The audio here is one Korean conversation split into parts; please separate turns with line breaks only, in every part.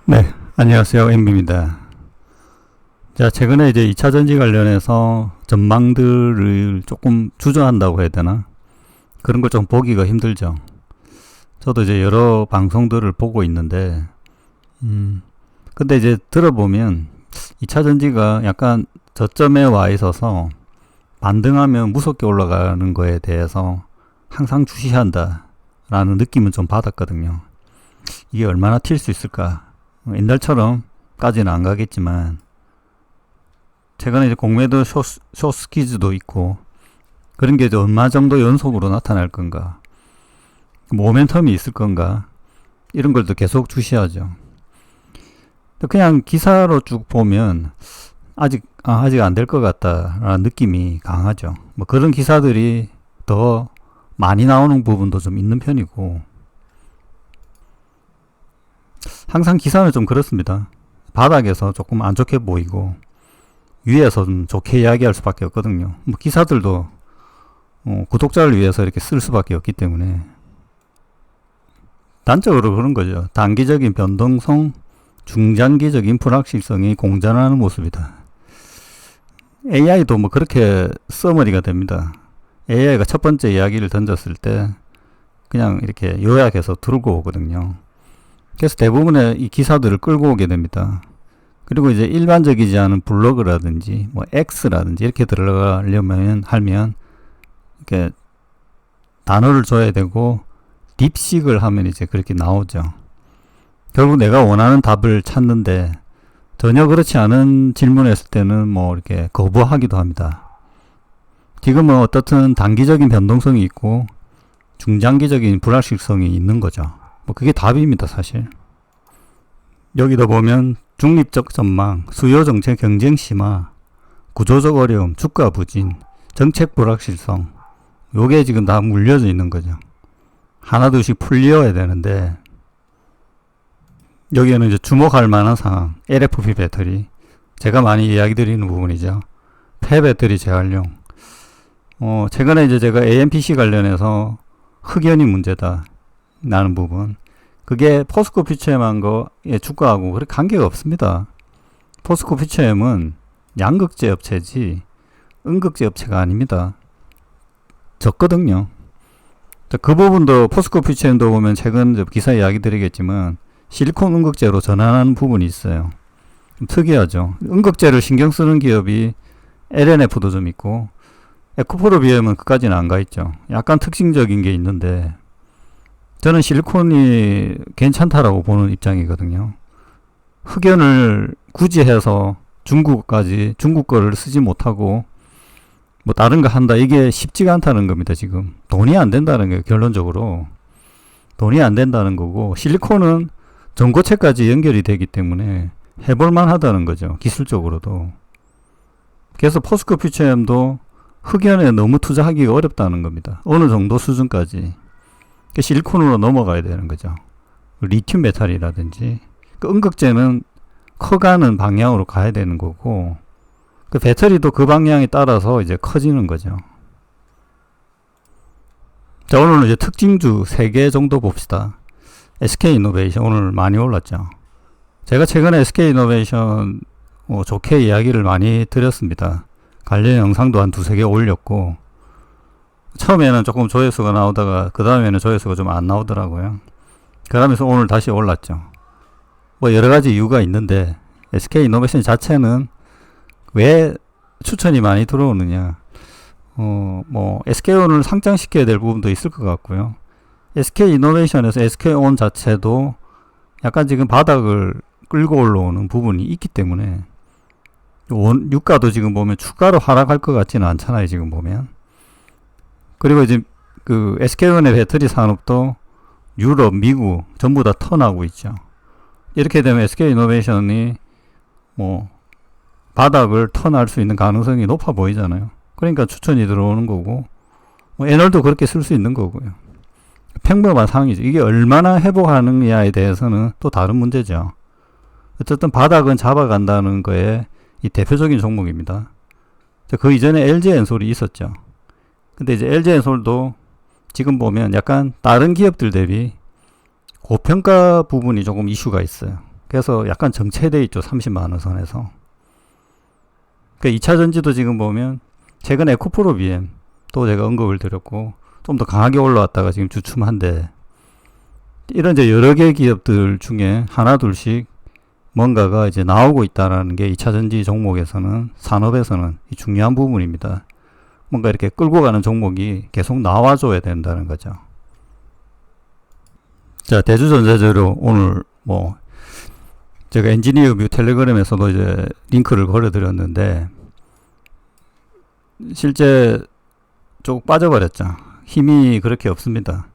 네, 안녕하세요. 엠비입니다. 자, 최근에 이제 2차 전지 관련해서 전망들을 조금 주저한다고 해야 되나? 그런 걸 좀 보기가 힘들죠. 저도 이제 여러 방송들을 보고 있는데, 근데 이제 들어보면 2차 전지가 약간 저점에 와 있어서 반등하면 무섭게 올라가는 거에 대해서 항상 주시한다라는 느낌은 좀 받았거든요. 이게 얼마나 튈 수 있을까? 옛날처럼까지는 안 가겠지만 최근에 이제 공매도 쇼스키즈도 있고 그런 게 이제 얼마 정도 연속으로 나타날 건가, 모멘텀이 있을 건가, 이런 걸도 계속 주시하죠. 그냥 기사로 쭉 보면 아직 안 될 것 같다라는 느낌이 강하죠. 뭐 그런 기사들이 더 많이 나오는 부분도 좀 있는 편이고, 항상 기사는 좀 그렇습니다. 바닥에서 조금 안 좋게 보이고 위에서 좀 좋게 이야기할 수밖에 없거든요. 뭐 기사들도 구독자를 위해서 이렇게 쓸 수밖에 없기 때문에 단적으로 그런 거죠. 단기적인 변동성, 중장기적인 불확실성이 공존하는 모습이다. AI도 뭐 그렇게 써머리가 됩니다. AI가 첫 번째 이야기를 던졌을 때 그냥 이렇게 요약해서 들고 오거든요. 그래서 대부분의 이 기사들을 끌고 오게 됩니다. 그리고 이제 일반적이지 않은 블로그라든지 뭐 X라든지 이렇게 들어가려면 이렇게 단어를 줘야 되고 딥식을 하면 이제 그렇게 나오죠. 결국 내가 원하는 답을 찾는데 전혀 그렇지 않은 질문을 했을 때는 뭐 이렇게 거부하기도 합니다. 지금은 어떻든 단기적인 변동성이 있고 중장기적인 불확실성이 있는 거죠. 뭐 그게 답입니다, 사실. 여기다 보면 중립적 전망, 수요 정책 경쟁 심화, 구조적 어려움, 주가 부진, 정책 불확실성, 요게 지금 다 물려져 있는 거죠. 하나둘씩 풀려야 되는데, 여기에는 이제 주목할 만한 상황, LFP 배터리, 제가 많이 이야기 드리는 부분이죠. 폐배터리 재활용. 최근에 이제 제가 AMPC 관련해서 흑연이 문제다 라는 부분, 그게 포스코 퓨처엠한 거의 주가하고 그렇게 관계가 없습니다. 포스코 퓨처엠은 양극재 업체지 음극재 업체가 아닙니다. 적거든요. 그 부분도 포스코 퓨처엠도 보면 최근 기사 이야기 드리겠지만 실리콘 음극재로 전환하는 부분이 있어요. 좀 특이하죠. 음극재를 신경 쓰는 기업이 LNF도 좀 있고 에코프로 비하면 그까지는 안 가 있죠. 약간 특징적인 게 있는데 저는 실리콘이 괜찮다라고 보는 입장이거든요. 흑연을 굳이 해서 중국 거를 쓰지 못하고 뭐 다른 거 한다, 이게 쉽지가 않다는 겁니다. 지금 돈이 안 된다는 거예요. 결론적으로 돈이 안 된다는 거고, 실리콘은 전고체까지 연결이 되기 때문에 해볼만 하다는 거죠, 기술적으로도. 그래서 포스코 퓨처엠도 흑연에 너무 투자하기가 어렵다는 겁니다. 어느 정도 수준까지 실리콘으로 넘어가야 되는 거죠. 리튬 메탈이라든지 그 음극재는 커가는 방향으로 가야 되는 거고, 그 배터리도 그 방향에 따라서 이제 커지는 거죠. 자, 오늘은 이제 특징주 3개 정도 봅시다. SK이노베이션 오늘 많이 올랐죠. 제가 최근에 SK이노베이션 좋게 이야기를 많이 드렸습니다. 관련 영상도 한 2-3개 올렸고, 처음에는 조금 조회수가 나오다가 그 다음에는 조회수가 좀 안 나오더라고요. 그러면서 오늘 다시 올랐죠. 뭐 여러가지 이유가 있는데, SK이노베이션 자체는 왜 추천이 많이 들어오느냐, 뭐 SK온을 상장시켜야 될 부분도 있을 것 같고요. SK이노베이션에서 SK온 자체도 약간 지금 바닥을 끌고 올라오는 부분이 있기 때문에 유가도 지금 보면 추가로 하락할 것 같지는 않잖아요, 지금 보면. 그리고 이제 그 SK온의 배터리 산업도 유럽, 미국 전부 다 턴하고 있죠. 이렇게 되면 SK이노베이션이 뭐 바닥을 턴할 수 있는 가능성이 높아 보이잖아요. 그러니까 추천이 들어오는 거고, 뭐 애널도 그렇게 쓸 수 있는 거고요. 평범한 상황이죠. 이게 얼마나 회복하느냐에 대해서는 또 다른 문제죠. 어쨌든 바닥은 잡아간다는 거에 이 대표적인 종목입니다. 그 이전에 LG엔솔이 있었죠. 근데 이제 LG엔솔도 지금 보면 약간 다른 기업들 대비 고평가 부분이 조금 이슈가 있어요. 그래서 약간 정체돼 있죠. 30만 원 선에서. 그 2차 전지도 지금 보면 최근 에코프로 BM 또 제가 언급을 드렸고 좀 더 강하게 올라왔다가 지금 주춤한데, 이런 이제 여러 개 기업들 중에 하나 둘씩 뭔가가 이제 나오고 있다라는 게 2차 전지 종목에서는, 산업에서는 중요한 부분입니다. 뭔가 이렇게 끌고 가는 종목이 계속 나와줘야 된다는 거죠. 자, 대주전자재료 오늘 뭐 제가 엔지니어 뷰 텔레그램에서도 이제 링크를 걸어드렸는데 실제 쭉 빠져버렸죠. 힘이 그렇게 없습니다.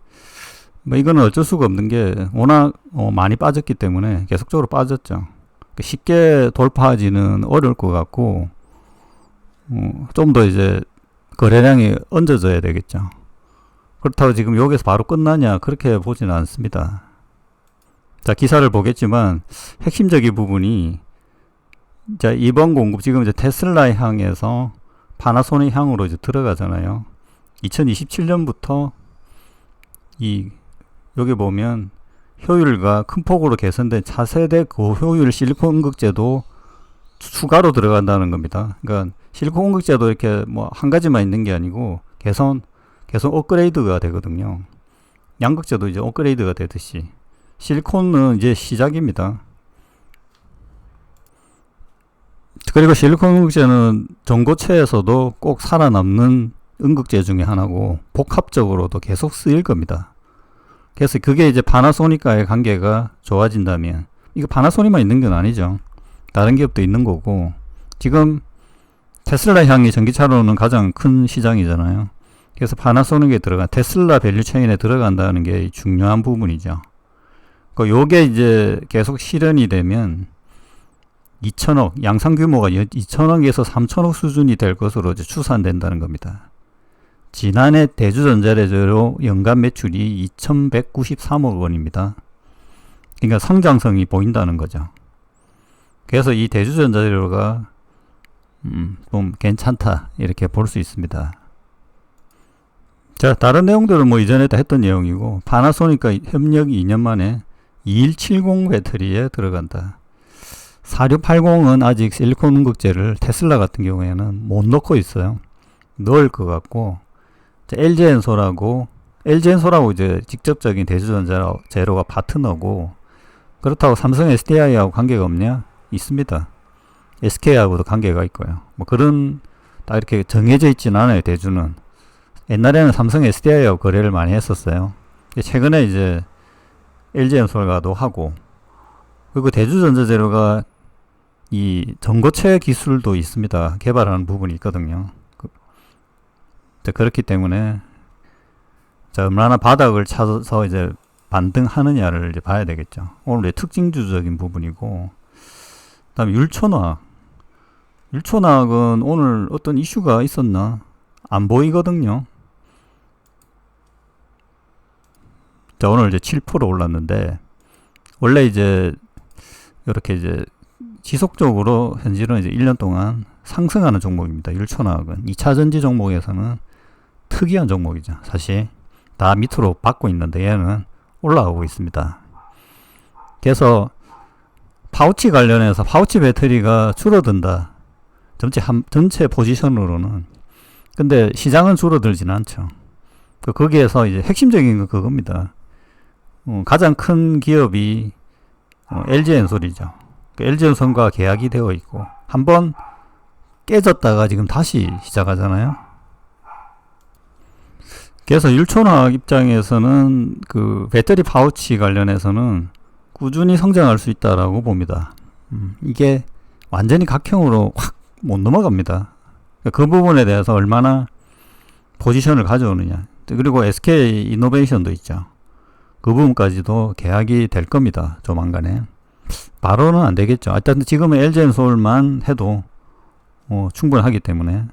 뭐 이거는 어쩔 수가 없는 게 워낙 많이 빠졌기 때문에 계속적으로 빠졌죠. 쉽게 돌파하지는 어려울 것 같고 좀 더 이제 거래량이 얹어져야 되겠죠. 그렇다고 지금 여기서 바로 끝나냐, 그렇게 보지는 않습니다. 자, 기사를 보겠지만 핵심적인 부분이, 자, 이번 공급 지금 이제 테슬라 향에서 파나소닉 향으로 이제 들어가잖아요. 2027년부터 여기 보면 효율과 큰 폭으로 개선된 차세대 고효율 실리콘 음극재도 추가로 들어간다는 겁니다. 그러니까 실리콘 음극재도 이렇게 뭐 한 가지만 있는 게 아니고 계속 업그레이드가 되거든요. 양극재도 이제 업그레이드가 되듯이 실리콘은 이제 시작입니다. 그리고 실리콘 음극재는 전고체에서도 꼭 살아남는 음극재 중에 하나고 복합적으로도 계속 쓰일 겁니다. 그래서 그게 이제 파나소닉과의 관계가 좋아진다면, 이거 파나소닉만 있는 건 아니죠. 다른 기업도 있는 거고, 지금 테슬라 향이 전기차로는 가장 큰 시장이잖아요. 그래서 파나소닉에 들어간 테슬라 밸류체인에 들어간다는 게 중요한 부분이죠. 요게 이제 계속 실현이 되면 2천억, 양산 규모가 2천억에서 3천억 수준이 될 것으로 이제 추산된다는 겁니다. 지난해 대주전자재료 연간 매출이 2,193억 원입니다. 그러니까 성장성이 보인다는 거죠. 그래서 이 대주전자재료가 좀 괜찮다, 이렇게 볼 수 있습니다. 자, 다른 내용들은 뭐 이전에 다 했던 내용이고, 파나소닉과 협력이 2년 만에 2170 배터리에 들어간다. 4680은 아직 실리콘 음극재를 테슬라 같은 경우에는 못 넣고 있어요. 넣을 것 같고, LG엔솔하고 이제 직접적인 대주전자재료가 파트너고, 그렇다고 삼성 SDI하고 관계가 없냐? 있습니다. SK하고도 관계가 있고요. 뭐 그런 딱 이렇게 정해져 있지는 않아요. 대주는 옛날에는 삼성 SDI하고 거래를 많이 했었어요. 최근에 이제 LG엔솔과도 하고, 그리고 대주전자재료가 이 전고체 기술도 있습니다. 개발하는 부분이 있거든요. 그렇기 때문에 자, 얼마나 바닥을 찾아서 이제 반등하느냐를 이제 봐야 되겠죠. 오늘 특징주적인 부분이고, 그다음에 율초낙은 오늘 어떤 이슈가 있었나? 안 보이거든요. 자, 오늘 이제 7% 올랐는데, 원래 이제 이렇게 이제 지속적으로 현실은 이제 1년 동안 상승하는 종목입니다. 율초낙은 2차 전지 종목에서는 특이한 종목이죠. 사실 다 밑으로 받고 있는데 얘는 올라가고 있습니다. 그래서 파우치 관련해서 파우치 배터리가 줄어든다. 전체 포지션으로는. 근데 시장은 줄어들진 않죠. 거기에서 이제 핵심적인 건 그겁니다. 가장 큰 기업이 LG엔솔이죠. LG엔솔과 계약이 되어 있고, 한번 깨졌다가 지금 다시 시작하잖아요. 그래서 율초낙 입장에서는 그 배터리 파우치 관련해서는 꾸준히 성장할 수 있다라고 봅니다. 이게 완전히 각형으로 확 못 넘어갑니다. 그 부분에 대해서 얼마나 포지션을 가져오느냐. 그리고 SK 이노베이션도 있죠. 그 부분까지도 계약이 될 겁니다. 조만간에. 바로는 안 되겠죠. 일단 지금은 LG엔솔만 해도 충분하기 때문에.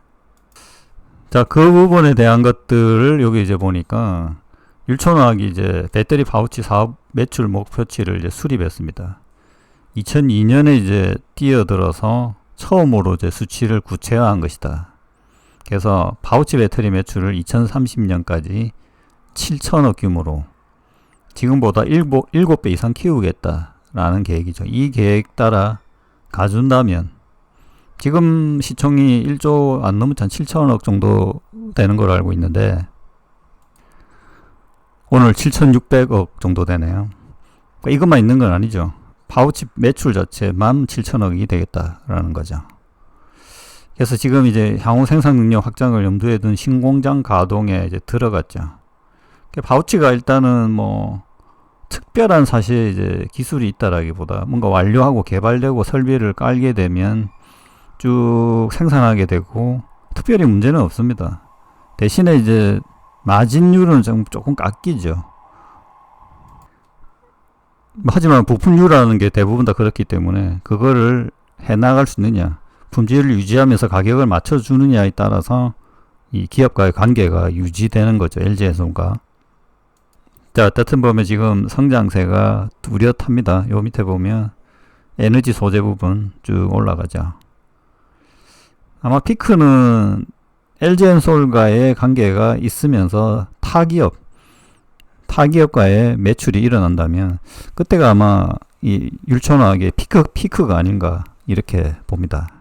자, 그 부분에 대한 것들을 여기 이제 보니까 율초낙이 이제 배터리 파우치 사업 매출 목표치를 이제 수립했습니다. 2002년에 이제 뛰어들어서 처음으로 이제 수치를 구체화한 것이다. 그래서 파우치 배터리 매출을 2030년까지 7천억 규모로 지금보다 7배 이상 키우겠다 라는 계획이죠. 이 계획 따라 가준다면 지금 시총이 1조 안 넘지 한 7천억 정도 되는 걸로 알고 있는데 오늘 7,600억 정도 되네요. 그러니까 이것만 있는 건 아니죠. 파우치 매출 자체 17,000억이 되겠다라는 거죠. 그래서 지금 이제 향후 생산 능력 확장을 염두에 둔 신공장 가동에 이제 들어갔죠. 파우치가 일단은 뭐 특별한 사실 이제 기술이 있다라기보다 뭔가 완료하고 개발되고 설비를 깔게 되면 쭉 생산하게 되고 특별히 문제는 없습니다. 대신에 이제 마진율은 조금 깎이죠. 하지만 부품률이라는 게 대부분 다 그렇기 때문에 그거를 해나갈 수 있느냐, 품질을 유지하면서 가격을 맞춰주느냐에 따라서 이 기업과의 관계가 유지되는 거죠. LG에서가. 자, 어쨌든 보면 지금 성장세가 뚜렷합니다. 요 밑에 보면 에너지 소재 부분 쭉 올라가죠. 아마 피크는 LG엔솔과의 관계가 있으면서 타기업과의 매출이 일어난다면 그때가 아마 이 율촌화학의 피크가 아닌가 이렇게 봅니다.